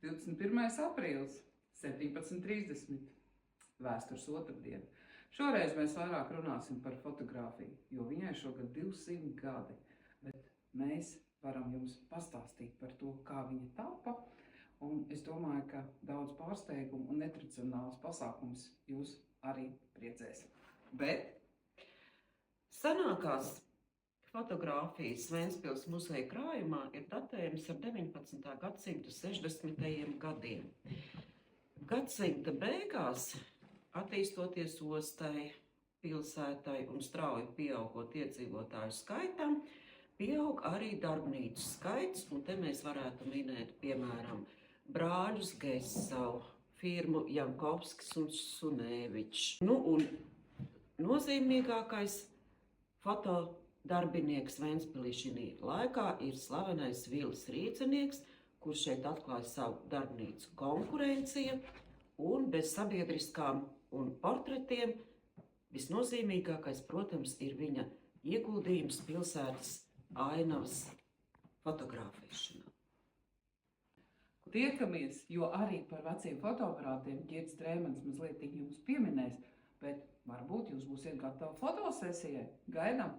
21. aprīlis, 17:30, vēstures otrdiena. Šoreiz mēs vairāk runāsim par fotogrāfiju, jo viņai šogad 200 gadi, bet mēs varam jums pastāstīt par to, kā viņa tapa, un es domāju, ka daudz pārsteigumu un netradicionāls pasākums jūs arī priecēs. Bet senākās fotogrāfijas Ventspils muzeja krājumā ir datējums ar 19. gadsimta 60. gadiem. Gadsimta beigās, attīstoties ostai, pilsētai un strauji pieaugot iedzīvotāju skaitam, pieaug arī darbnīcu skaits, un te mēs varētu minēt, piemēram, brāļus Gesavu, firmu Jankovskis un Sunēvičs. Un nozīmīgākais fotodarbinieks Ventspilī šī laikā ir slavenais Vilis Rīdzenieks, kurš šeit atklāja savu darbnīcu Konkurencija, un bez sabiedriskām un portretiem visnozīmīgākais, protams, ir viņa ieguldījums pilsētas ainavas fotografēšanā. Tiekamies, jo arī par veciem fotoaparātiem Ģirds Drēmans mazliet jums pieminēs, bet varbūt jūs būsiet gatavi fotosesijai. Gaidām!